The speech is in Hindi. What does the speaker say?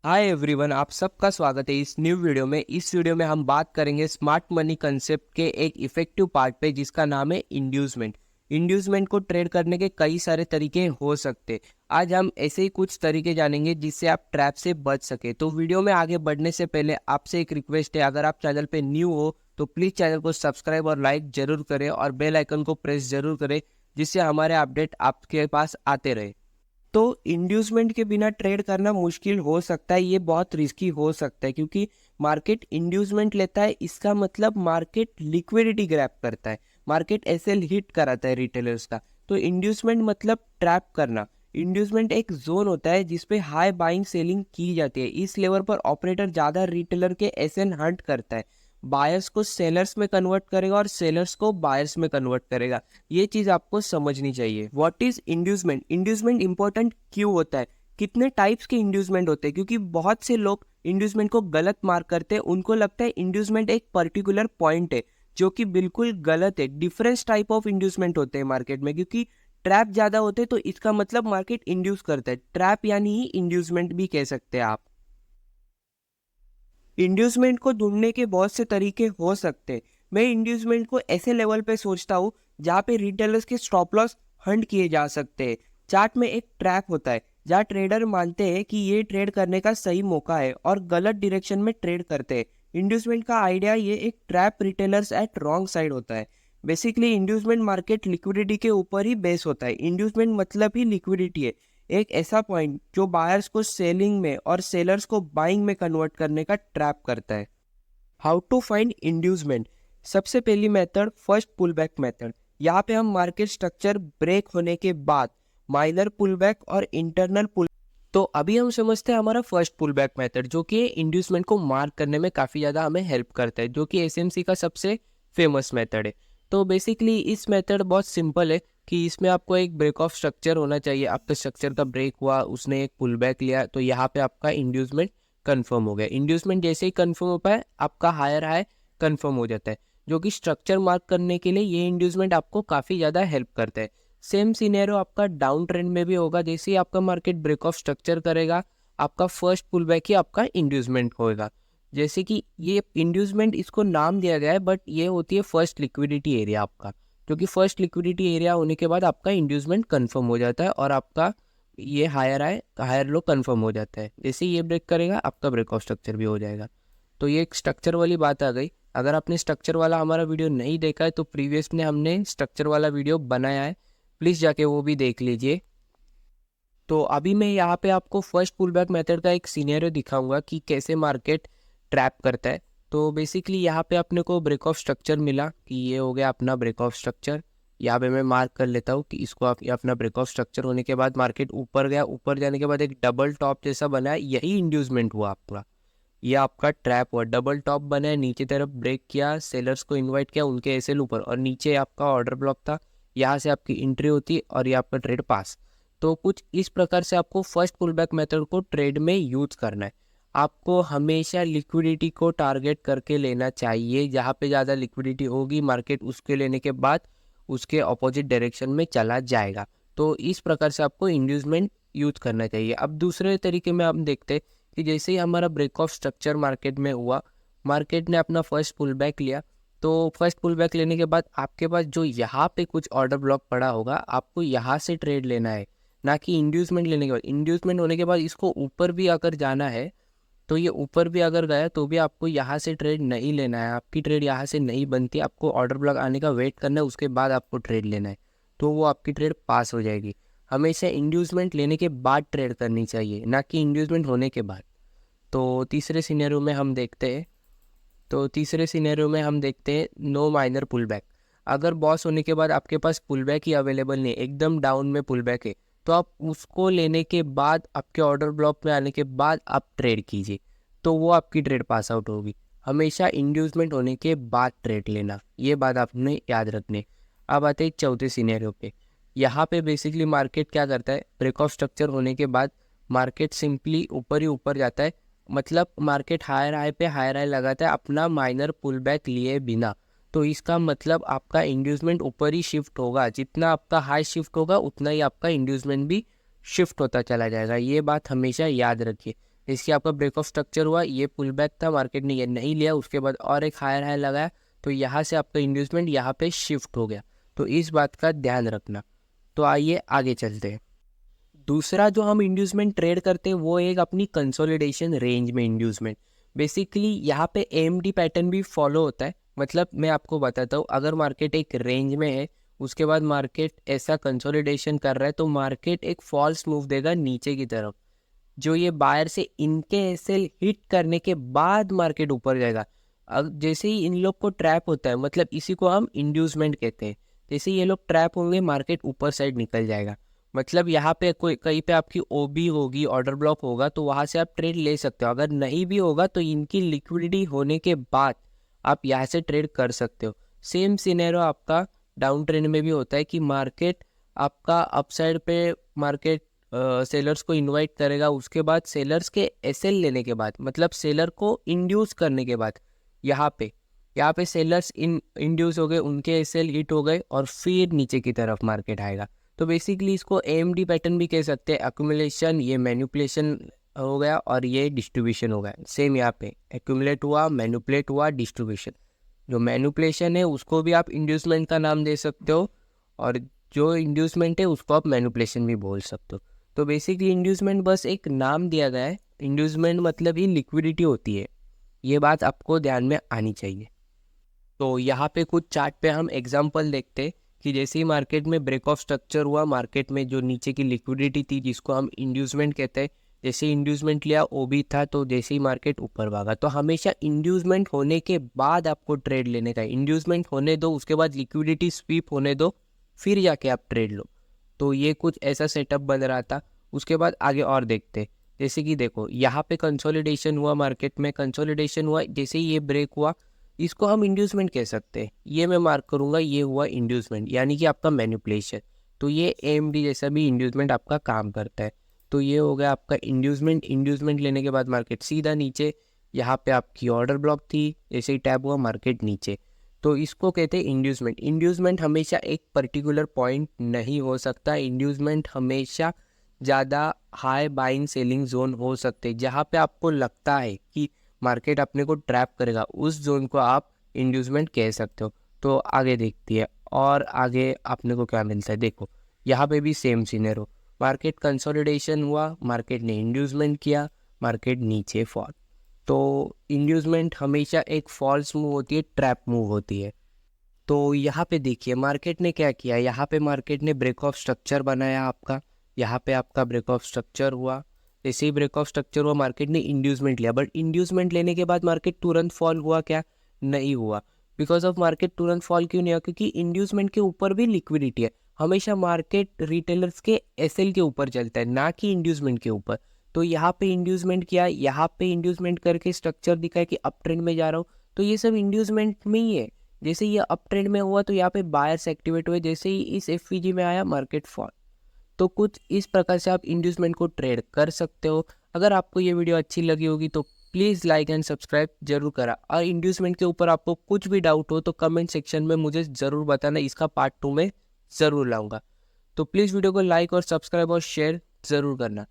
हाय एवरीवन, आप सबका स्वागत है इस न्यू वीडियो में। इस वीडियो में हम बात करेंगे स्मार्ट मनी कंसेप्ट के एक इफेक्टिव पार्ट पे जिसका नाम है इंड्यूसमेंट। इंड्यूसमेंट को ट्रेड करने के कई सारे तरीके हो सकते। आज हम ऐसे ही कुछ तरीके जानेंगे जिससे आप ट्रैप से बच सके। तो वीडियो में आगे बढ़ने से पहले आपसे एक रिक्वेस्ट है, अगर आप चैनल पे न्यू हो तो प्लीज़ चैनल को सब्सक्राइब और लाइक जरूर करें और बेल आइकन को प्रेस जरूर करें जिससे हमारे अपडेट आपके पास आते रहे। तो इंड्यूसमेंट के बिना ट्रेड करना मुश्किल हो सकता है, ये बहुत रिस्की हो सकता है क्योंकि मार्केट इंड्यूसमेंट लेता है। इसका मतलब मार्केट लिक्विडिटी ग्रैब करता है, मार्केट एसएल हिट कराता है रिटेलर्स का। तो इंड्यूसमेंट मतलब ट्रैप करना। इंड्यूसमेंट एक जोन होता है जिसपे हाई बाइंग सेलिंग की जाती है। इस लेवल पर ऑपरेटर ज़्यादा रिटेलर के एसएन हंट करता है, बायर्स को सेलर्स में कन्वर्ट करेगा और सेलर्स को बायर्स में कन्वर्ट करेगा। ये चीज़ आपको समझनी चाहिए। What is inducement? Inducement important क्यों होता है? कितने टाइप्स के इंड्यूसमेंट होते हैं? क्योंकि बहुत से लोग इंड्यूसमेंट को गलत मार्क करते हैं। उनको लगता है इंड्यूसमेंट एक पर्टिकुलर पॉइंट है, जो कि बिल्कुल गलत है। डिफरेंट टाइप ऑफ इंड्यूसमेंट होते हैं मार्केट में, क्योंकि ट्रैप ज़्यादा होते हैं तो इसका मतलब मार्केट इंड्यूस करता है। ट्रैप यानी ही इंड्यूसमेंट भी कह सकते हैं आप। इंड्यूसमेंट को ढूंढने के बहुत से तरीके हो सकते हैं। मैं इंड्यूसमेंट को ऐसे लेवल पे सोचता हूँ जहाँ पे रिटेलर्स के स्टॉप लॉस हंट किए जा सकते हैं। चार्ट में एक ट्रैप होता है जहाँ ट्रेडर मानते हैं कि ये ट्रेड करने का सही मौका है और गलत डायरेक्शन में ट्रेड करते हैं। इंड्यूसमेंट का आइडिया ये एक trap retailers at wrong side होता है। बेसिकली इंड्यूसमेंट मार्केट लिक्विडिटी के ऊपर ही बेस होता है। इंड्यूसमेंट मतलब ही लिक्विडिटी है, एक ऐसा पॉइंट जो बायर्स को सेलिंग में और सेलर्स को बाइंग में कन्वर्ट करने का ट्रैप करता है। How to find inducement? सबसे पहली मेथड फर्स्ट पुलबैक मेथड। यहाँ पे हम मार्केट स्ट्रक्चर ब्रेक होने के बाद माइनर पुलबैक और इंटरनल पुल। तो अभी हम समझते हैं हमारा फर्स्ट पुलबैक मेथड, जो कि इंड्यूसमेंट को मार्क करने में काफ़ी ज़्यादा हमें हेल्प करता है, जो कि एसएमसी का सबसे फेमस मेथड है। तो बेसिकली इस मेथड बहुत सिंपल है कि इसमें आपको एक ब्रेक ऑफ स्ट्रक्चर होना चाहिए। आपका स्ट्रक्चर का ब्रेक हुआ, उसने एक पुल बैक लिया, तो यहाँ पे आपका इंड्यूसमेंट कंफर्म हो गया। इंड्यूसमेंट जैसे ही कंफर्म हो पाए आपका हायर हाई कंफर्म हो जाता है, जो कि स्ट्रक्चर मार्क करने के लिए ये इंड्यूसमेंट आपको काफ़ी ज़्यादा हेल्प करता है। सेम सिनेरियो आपका डाउन ट्रेंड में भी होगा। जैसे ही आपका मार्केट ब्रेक ऑफ स्ट्रक्चर करेगा, आपका फर्स्ट पुल बैक ही आपका इंड्यूसमेंट होएगा। जैसे कि ये इंड्यूसमेंट इसको नाम दिया गया है, बट ये होती है फर्स्ट लिक्विडिटी एरिया आपका, क्योंकि फर्स्ट लिक्विडिटी एरिया होने के बाद आपका इंड्यूसमेंट कंफर्म हो जाता है और आपका ये हायर लो कंफर्म हो जाता है। जैसे ये ब्रेक करेगा आपका ब्रेक ऑफ स्ट्रक्चर भी हो जाएगा। तो ये एक स्ट्रक्चर वाली बात आ गई। अगर आपने स्ट्रक्चर वाला हमारा वीडियो नहीं देखा है तो प्रीवियस में हमने स्ट्रक्चर वाला वीडियो बनाया है, प्लीज़ जाके वो भी देख लीजिए। तो अभी मैं यहाँ पे आपको फर्स्ट पुलबैक मेथड का एक सिनेरियो दिखाऊंगा कि कैसे मार्केट ट्रैप करता है। तो बेसिकली यहाँ पे अपने को ब्रेक ऑफ स्ट्रक्चर मिला कि ये हो गया अपना ब्रेक ऑफ स्ट्रक्चर। यहाँ पे मैं मार्क कर लेता हूँ कि इसको आप, ये अपना ब्रेक ऑफ स्ट्रक्चर होने के बाद मार्केट ऊपर गया, ऊपर जाने के बाद एक डबल टॉप जैसा बना है, यही इंड्यूसमेंट हुआ आपका। ये आपका ट्रैप हुआ, डबल टॉप बना है, नीचे तरफ ब्रेक किया, सेलर्स को इन्वाइट किया, उनके एसएल ऊपर, और नीचे आपका ऑर्डर ब्लॉक था, यहाँ से आपकी एंट्री होती है और ये आपका ट्रेड पास। तो कुछ इस प्रकार से आपको फर्स्ट पुलबैक मेथड को ट्रेड में यूज करना है। आपको हमेशा लिक्विडिटी को टारगेट करके लेना चाहिए। जहाँ पे ज़्यादा लिक्विडिटी होगी मार्केट उसके लेने के बाद उसके अपोजिट डायरेक्शन में चला जाएगा। तो इस प्रकार से आपको इंड्यूसमेंट यूज करना चाहिए। अब दूसरे तरीके में हम देखते हैं कि जैसे ही हमारा ब्रेक ऑफ स्ट्रक्चर मार्केट में हुआ, मार्केट ने अपना फर्स्ट पुल बैक लिया, तो फर्स्ट पुल बैक लेने के बाद आपके पास जो यहाँ पे कुछ ऑर्डर ब्लॉक पड़ा होगा, आपको यहाँ से ट्रेड लेना है, ना कि इंड्यूसमेंट लेने के बाद। इंड्यूसमेंट होने के बाद इसको ऊपर भी अगर जाना है तो ये ऊपर भी अगर गया तो भी आपको यहाँ से ट्रेड नहीं लेना है। आपकी ट्रेड यहाँ से नहीं बनती, आपको ऑर्डर ब्लॉक आने का वेट करना है, उसके बाद आपको ट्रेड लेना है, तो वो आपकी ट्रेड पास हो जाएगी। हमेशा इंड्यूसमेंट लेने के बाद ट्रेड करनी चाहिए, ना कि इंड्यूसमेंट होने के बाद। तो तीसरे सिनेरियो में हम देखते हैं नो माइनर पुल बैक। अगर बॉस होने के बाद आपके पास पुल बैक ही अवेलेबल नहीं, एकदम डाउन में पुल बैक है, तो आप उसको लेने के बाद आपके ऑर्डर ब्लॉक में आने के बाद आप ट्रेड कीजिए, तो वो आपकी ट्रेड पास आउट होगी। हमेशा इंड्यूसमेंट होने के बाद ट्रेड लेना, ये बात आपने याद रखनी। अब आते हैं चौथे सिनेरियो पे। यहाँ पे बेसिकली मार्केट क्या करता है, ब्रेक ऑफ स्ट्रक्चर होने के बाद मार्केट सिंपली ऊपर ही ऊपर जाता है। मतलब मार्केट हायर हाई पे हायर हाई लगाता है अपना माइनर पुल बैक लिए बिना। तो इसका मतलब आपका इंड्यूसमेंट ऊपर ही शिफ्ट होगा, जितना आपका हाई शिफ्ट होगा उतना ही आपका इंड्यूसमेंट भी शिफ्ट होता चला जाएगा। ये बात हमेशा याद रखिए। इसकी आपका ब्रेक ऑफ स्ट्रक्चर हुआ, ये पुल बैक था, मार्केट ने ये नहीं लिया, उसके बाद और एक हायर हाई लगाया, तो यहाँ से आपका इंड्यूसमेंट यहाँ पे शिफ्ट हो गया। तो इस बात का ध्यान रखना। तो आइए आगे चलते हैं। दूसरा जो हम इंड्यूसमेंट ट्रेड करते हैं वो एक अपनी कंसोलिडेशन रेंज में इंड्यूसमेंट। बेसिकली यहाँ पे एएमडी पैटर्न भी फॉलो होता है। मतलब मैं आपको बताता हूँ, अगर मार्केट एक रेंज में है, उसके बाद मार्केट ऐसा कंसोलिडेशन कर रहा है, तो मार्केट एक फॉल्स मूव देगा नीचे की तरफ। जो ये बायर से इनके एसएल हिट करने के बाद मार्केट ऊपर जाएगा। अब जैसे ही इन लोग को ट्रैप होता है, मतलब इसी को हम इंड्यूसमेंट कहते हैं, जैसे ये लोग ट्रैप होंगे मार्केट ऊपर साइड निकल जाएगा। मतलब यहाँ पे कोई कहीं पे आपकी ओबी होगी, ऑर्डर ब्लॉक होगा, तो वहाँ से आप ट्रेड ले सकते हो। अगर नहीं भी होगा तो इनकी लिक्विडिटी होने के बाद आप यहाँ से ट्रेड कर सकते हो। सेम सिनेरियो आपका डाउन ट्रेंड में भी होता है कि मार्केट आपका अपसाइड पे मार्केट सेलर्स को इनवाइट करेगा, उसके बाद सेलर्स के एसएल लेने के बाद, मतलब सेलर को इंड्यूस करने के बाद यहाँ पे सेलर्स इंड्यूस हो गए, उनके एसएल हिट हो गए और फिर नीचे की तरफ मार्केट आएगा। तो बेसिकली इसको एएमडी पैटर्न भी कह सकते हैं। एक्यूमुलेशन, ये मैनिपुलेशन हो गया और ये डिस्ट्रीब्यूशन हो गया। सेम यहाँ पे एक्यूमुलेट हुआ, मैनिपुलेट हुआ, डिस्ट्रीब्यूशन। जो मैनिपुलेशन है उसको भी आप इंड्यूसमेंट का नाम दे सकते हो, और जो इंड्यूसमेंट है उसको आप मैनिपुलेशन भी बोल सकते हो। तो बेसिकली इंड्यूसमेंट बस एक नाम दिया गया है। इंड्यूसमेंट मतलब ही लिक्विडिटी होती है, ये बात आपको ध्यान में आनी चाहिए। तो यहाँ पे कुछ चार्ट पे हम एग्जांपल देखते हैं कि जैसे ही मार्केट में ब्रेक ऑफ स्ट्रक्चर हुआ, मार्केट में जो नीचे की लिक्विडिटी थी जिसको हम इंड्यूसमेंट कहते हैं, जैसे इंड्यूसमेंट लिया ओबी था, तो जैसे ही मार्केट ऊपर भागा। तो हमेशा इंड्यूसमेंट होने के बाद आपको ट्रेड लेने का है। इंड्यूसमेंट होने दो, उसके बाद लिक्विडिटी स्वीप होने दो, फिर जाके आप ट्रेड लो। तो ये कुछ ऐसा सेटअप बन रहा था। उसके बाद आगे और देखते, जैसे कि देखो यहाँ पे कंसोलिडेशन हुआ, मार्केट में कंसोलिडेशन हुआ, जैसे ही ये ब्रेक हुआ, इसको हम इंड्यूसमेंट कह सकते हैं। ये मैं मार्क करूँगा, ये हुआ इंड्यूसमेंट, यानी कि आपका मैनिपुलेशन। तो ये एएमडी जैसा भी इंड्यूसमेंट आपका काम करता है। तो ये हो गया आपका इंड्यूसमेंट। इंड्यूसमेंट लेने के बाद मार्केट सीधा नीचे, यहाँ पे आपकी ऑर्डर ब्लॉक थी, जैसे ही टैप हुआ मार्केट नीचे। तो इसको कहते हैं इंड्यूसमेंट। इंड्यूसमेंट हमेशा एक पर्टिकुलर पॉइंट नहीं हो सकता। इंड्यूसमेंट हमेशा ज़्यादा हाई बाइंग सेलिंग जोन हो सकते हैं। जहाँ पे आपको लगता है कि मार्केट अपने को ट्रैप करेगा, उस जोन को आप इंड्यूसमेंट कह सकते हो। तो आगे देखती है और आगे अपने को क्या मिलता है। देखो यहाँ पे भी सेम सीनर हो, मार्केट कंसोलिडेशन हुआ, मार्केट ने इंड्यूसमेंट किया, मार्केट नीचे फॉल। तो इंड्यूसमेंट हमेशा एक फॉल्स मूव होती है, ट्रैप मूव होती है। तो यहाँ पे देखिए मार्केट ने क्या किया, यहाँ पे मार्केट ने ब्रेक ऑफ स्ट्रक्चर बनाया आपका, यहाँ पे आपका ब्रेक ऑफ स्ट्रक्चर हुआ। जैसे ही ब्रेक ऑफ स्ट्रक्चर हुआ, मार्केट ने इंड्यूसमेंट लिया, बट इंड्यूसमेंट लेने के बाद मार्केट तुरंत फॉल हुआ क्या? नहीं हुआ। बिकॉज ऑफ मार्केट तुरंत फॉल क्यों नहीं हुआ? क्योंकि इंड्यूसमेंट के ऊपर भी लिक्विडिटी है। हमेशा मार्केट रिटेलर्स के एसएल के ऊपर चलता है, ना कि इंड्यूसमेंट के ऊपर। तो यहाँ पे इंड्यूसमेंट किया, यहाँ पे इंड्यूसमेंट करके स्ट्रक्चर दिखाया कि अप ट्रेंड में जा रहा हूँ, तो ये सब इंड्यूसमेंट में ही है। जैसे ये अप ट्रेंड में हुआ तो यहाँ पे बायर्स एक्टिवेट हुए, जैसे ही इस एफवीजी में आया मार्केट फॉल। तो कुछ इस प्रकार से आप इंड्यूसमेंट को ट्रेड कर सकते हो। अगर आपको ये वीडियो अच्छी लगी होगी तो प्लीज़ लाइक एंड सब्सक्राइब जरूर करा। और इंड्यूसमेंट के ऊपर आपको कुछ भी डाउट हो तो कमेंट सेक्शन में मुझे ज़रूर बताना, इसका पार्ट 2 में ज़रूर लाऊंगा। तो प्लीज़ वीडियो को लाइक और सब्सक्राइब और शेयर ज़रूर करना।